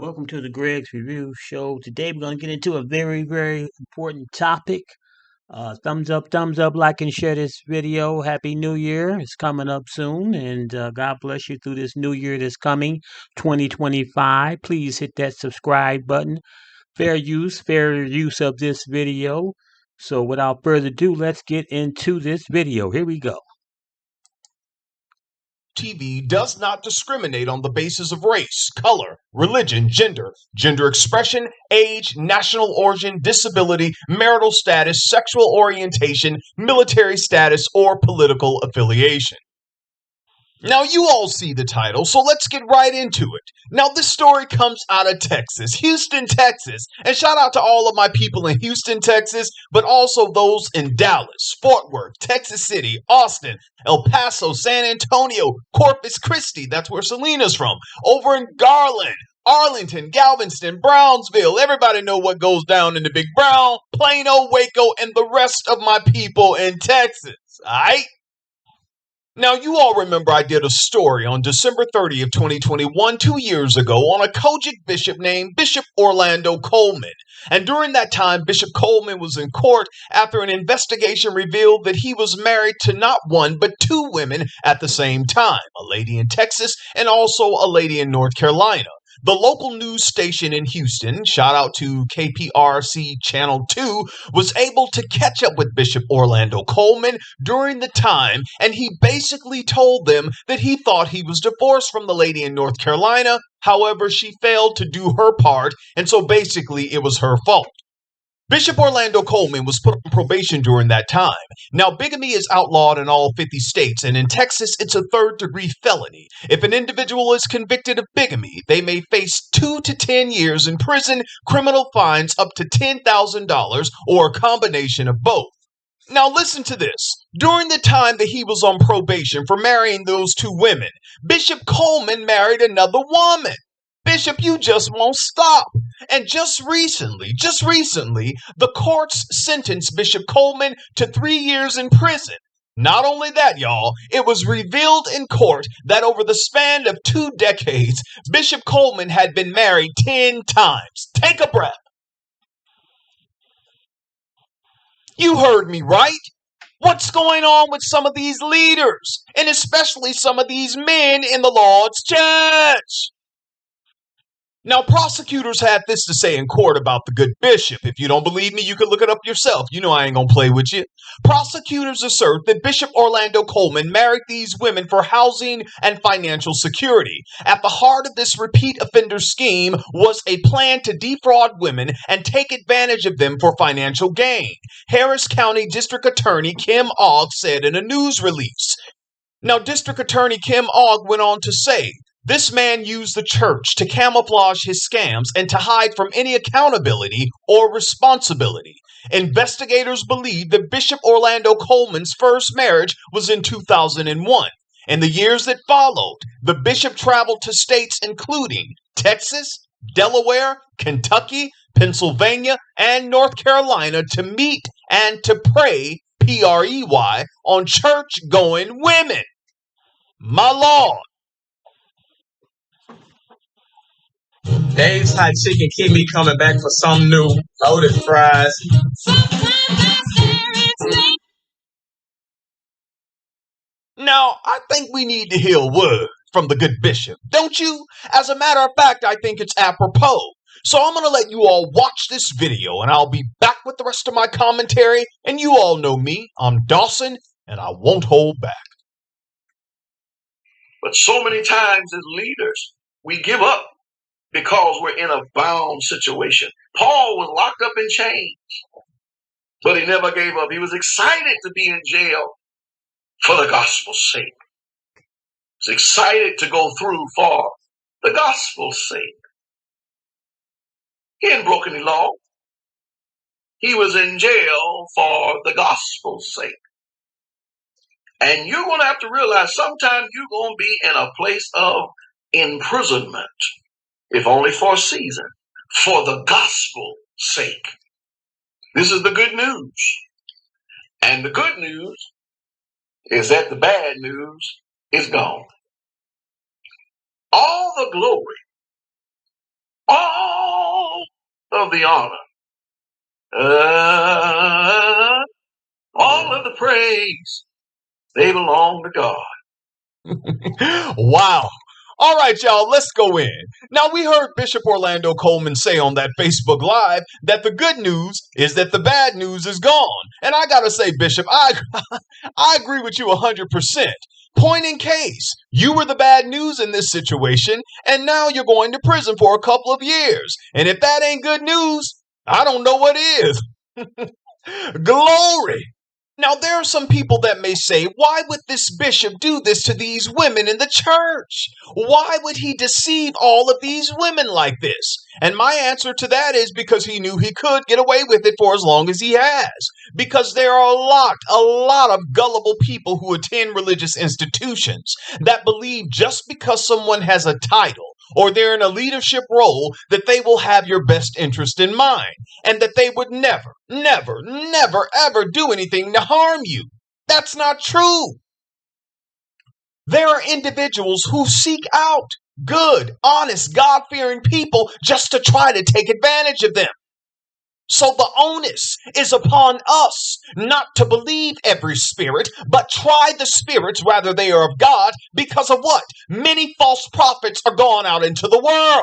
Welcome to the Greg's Review Show. Today we're going to get into a very, very important topic. Thumbs up, like and share this video. Happy New Year. It's coming up soon, and God bless you through this new year that's coming, 2025. Please hit that subscribe button. Fair use of this video. So without further ado, let's get into this video. Here we go. TV does not discriminate on the basis of race, color, religion, gender expression, age, national origin, disability, marital status, sexual orientation, military status, or political affiliation. Now, you all see the title, so let's get right into it. Now, this story comes out of Texas, Houston, Texas. And shout out to all of my people in Houston, Texas, but also those in Dallas, Fort Worth, Texas City, Austin, El Paso, San Antonio, Corpus Christi, that's where Selena's from, over in Garland, Arlington, Galveston, Brownsville. Everybody know what goes down in the Big Brown, Plano, Waco, and the rest of my people in Texas, alright? Now, you all remember I did a story on December 30th, 2021, 2 years ago, on a Kojic bishop named Bishop Orlando Coleman. And during that time, Bishop Coleman was in court after an investigation revealed that he was married to not one, but two women at the same time, a lady in Texas and also a lady in North Carolina. The local news station in Houston, shout out to KPRC Channel 2, was able to catch up with Bishop Orlando Coleman during the time, and he basically told them that he thought he was divorced from the lady in North Carolina. However, she failed to do her part, and so basically it was her fault. Bishop Orlando Coleman was put on probation during that time. Now, bigamy is outlawed in all 50 states, and in Texas, it's a third-degree felony. If an individual is convicted of bigamy, they may face 2 to 10 years in prison, criminal fines up to $10,000, or a combination of both. Now, listen to this. During the time that he was on probation for marrying those two women, Bishop Coleman married another woman. Bishop, you just won't stop. And just recently, the courts sentenced Bishop Coleman to 3 years in prison. Not only that, y'all, it was revealed in court that over the span of 2 decades, Bishop Coleman had been married 10 times. Take a breath. You heard me right. What's going on with some of these leaders, and especially some of these men in the Lord's church? Now, prosecutors had this to say in court about the good bishop. If you don't believe me, you can look it up yourself. You know I ain't gonna play with you. Prosecutors assert that Bishop Orlando Coleman married these women for housing and financial security. At the heart of this repeat offender scheme was a plan to defraud women and take advantage of them for financial gain. Harris County District Attorney Kim Ogg said in a news release. Now, District Attorney Kim Ogg went on to say, this man used the church to camouflage his scams and to hide from any accountability or responsibility. Investigators believe that Bishop Orlando Coleman's first marriage was in 2001. In the years that followed, the bishop traveled to states including Texas, Delaware, Kentucky, Pennsylvania, and North Carolina to meet and to pray, P-R-E-Y, on church-going women. My Lord. Dave's Hot Chicken keep me coming back for some new loaded fries. Now, I think we need to hear a word from the good bishop, don't you? As a matter of fact, I think it's apropos. So I'm going to let you all watch this video, and I'll be back with the rest of my commentary. And you all know me. I'm Dawson, and I won't hold back. But so many times as leaders, we give up because we're in a bound situation. Paul was locked up in chains, but he never gave up. He was excited to be in jail for the gospel's sake. He was excited to go through for the gospel's sake. He hadn't broken any law. He was in jail for the gospel's sake. And you're going to have to realize sometimes you're going to be in a place of imprisonment, if only for a season, for the gospel's sake. This is the good news. And the good news is that the bad news is gone. All the glory all of the honor, all of the praise, they belong to God. Wow. All right, y'all, let's go in. Now, we heard Bishop Orlando Coleman say on that Facebook Live that the good news is that the bad news is gone. And I gotta say, Bishop, I agree with you 100%. Point in case, you were the bad news in this situation, and now you're going to prison for a couple of years. And if that ain't good news, I don't know what is. Glory. Now, there are some people that may say, why would this bishop do this to these women in the church? Why would he deceive all of these women like this? And my answer to that is because he knew he could get away with it for as long as he has. Because there are a lot of gullible people who attend religious institutions that believe just because someone has a title or they're in a leadership role that they will have your best interest in mind, and that they would never, ever do anything to harm you. That's not true. There are individuals who seek out good, honest, God-fearing people just to try to take advantage of them. So the onus is upon us not to believe every spirit, but try the spirits, rather they are of God, because of what? Many false prophets are gone out into the world.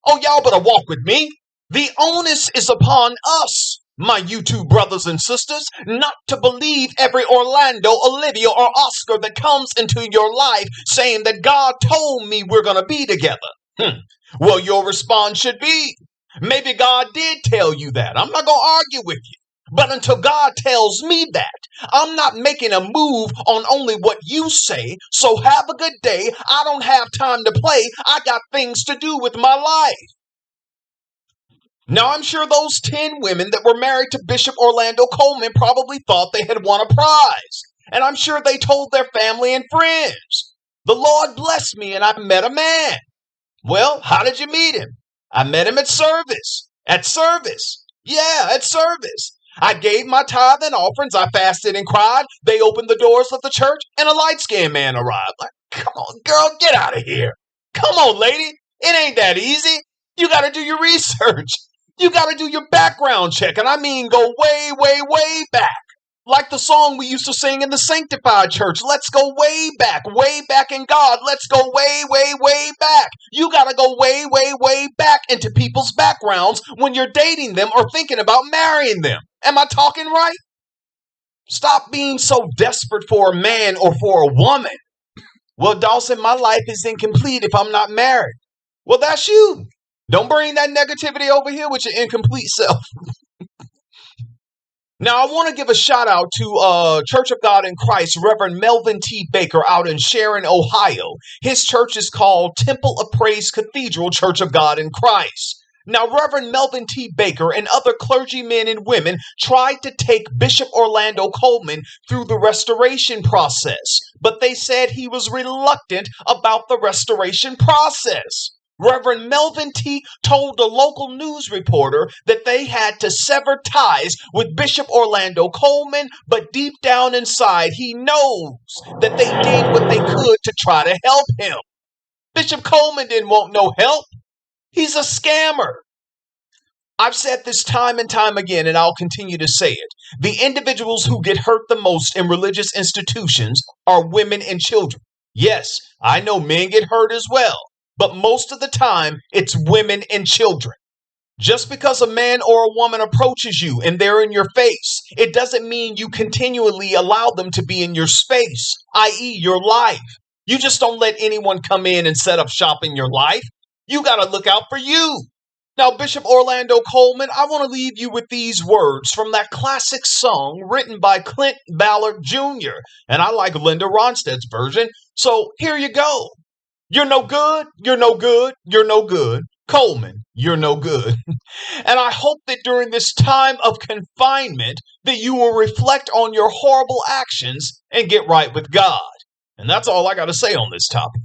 Oh, y'all better walk with me. The onus is upon us, my YouTube brothers and sisters, not to believe every Orlando, Olivia, or Oscar that comes into your life saying that God told me we're going to be together. Well, your response should be, maybe God did tell you that. I'm not going to argue with you. But until God tells me that, I'm not making a move on only what you say. So have a good day. I don't have time to play. I got things to do with my life. Now, I'm sure those 10 women that were married to Bishop Orlando Coleman probably thought they had won a prize. And I'm sure they told their family and friends. The Lord blessed me and I met a man. Well, how did you meet him? I met him at service. At service. Yeah, at service. I gave my tithe and offerings. I fasted and cried. They opened the doors of the church and a light-skinned man arrived. Like, come on, girl, get out of here. Come on, lady. It ain't that easy. You got to do your research. You got to do your background check. And I mean go way, way back. Like the song we used to sing in the Sanctified Church. Let's go way back in God. Let's go way back. You got to go way back into people's backgrounds when you're dating them or thinking about marrying them. Am I talking right? Stop being so desperate for a man or for a woman. Well, Dawson, my life is incomplete if I'm not married. Well, that's you. Don't bring that negativity over here with your incomplete self. Now, I want to give a shout out to Church of God in Christ, Reverend Melvin T. Baker out in Sharon, Ohio. His church is called Temple of Praise Cathedral Church of God in Christ. Now, Reverend Melvin T. Baker and other clergymen and women tried to take Bishop Orlando Coleman through the restoration process, but they said he was reluctant about the restoration process. Reverend Melvin T. told a local news reporter that they had to sever ties with Bishop Orlando Coleman, but deep down inside, he knows that they did what they could to try to help him. Bishop Coleman didn't want no help. He's a scammer. I've said this time and time again, and I'll continue to say it. The individuals who get hurt the most in religious institutions are women and children. Yes, I know men get hurt as well. But most of the time, it's women and children. Just because a man or a woman approaches you and they're in your face, it doesn't mean you continually allow them to be in your space, i.e. your life. You just don't let anyone come in and set up shop in your life. You got to look out for you. Now, Bishop Orlando Coleman, I want to leave you with these words from that classic song written by Clint Ballard Jr. And I like Linda Ronstadt's version, so here you go. You're no good, you're no good, you're no good. Coleman, you're no good. And I hope that during this time of confinement that you will reflect on your horrible actions and get right with God. And that's all I got to say on this topic.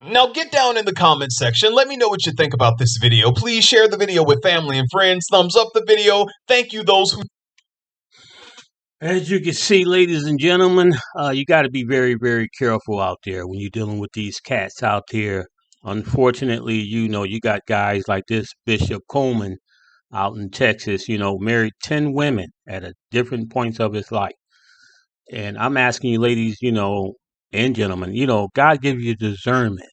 Now get down in the comments section. Let me know what you think about this video. Please share the video with family and friends. Thumbs up the video. Thank you those who... As you can see, ladies and gentlemen, you got to be very, very careful out there when you're dealing with these cats out there Unfortunately, you got guys like this Bishop Coleman out in Texas, married 10 women at a different points of his life. And I'm asking you, ladies, and gentlemen, God gives you discernment.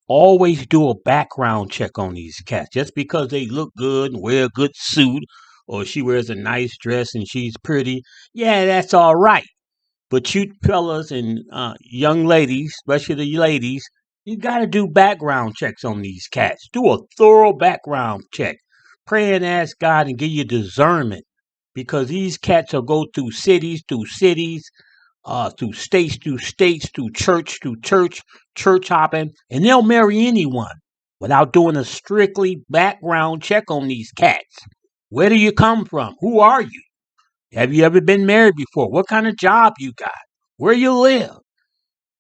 Always do a background check on these cats. Just because they look good and wear a good suit, or she wears a nice dress and she's pretty, yeah, that's all right. But you fellas and young ladies, especially the ladies, you got to do background checks on these cats. Do a thorough background check. Pray and ask God and give you discernment, because these cats will go through cities, through states, through church hopping, and they'll marry anyone without doing a strictly background check on these cats. Where do you come from? Who are you? Have you ever been married before? What kind of job you got? Where you live?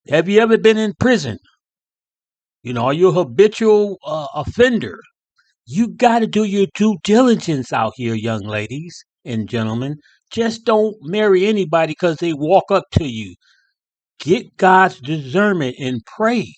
Have you ever been in prison? Are you a habitual offender? You got to do your due diligence out here, young ladies and gentlemen. Just don't marry anybody because they walk up to you. Get God's discernment and pray.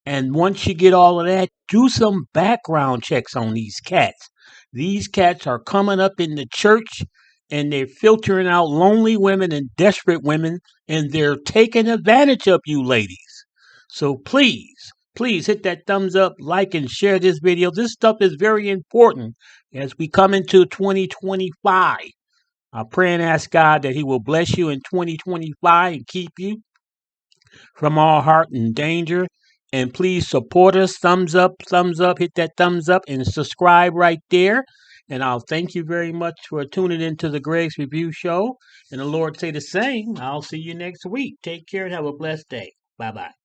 And once you get all of that, do some background checks on these cats. These cats are coming up in the church and they're filtering out lonely women and desperate women, and they're taking advantage of you ladies. So please hit that thumbs up, like, and share this video. This stuff is very important as we come into 2025. I pray and ask God that He will bless you in 2025 and keep you from all heart and danger. And please support us. Thumbs up, hit that thumbs up and subscribe right there. And I'll thank you very much for tuning into the Greg's Review Show. And the Lord say the same. I'll see you next week. Take care and have a blessed day. Bye-bye.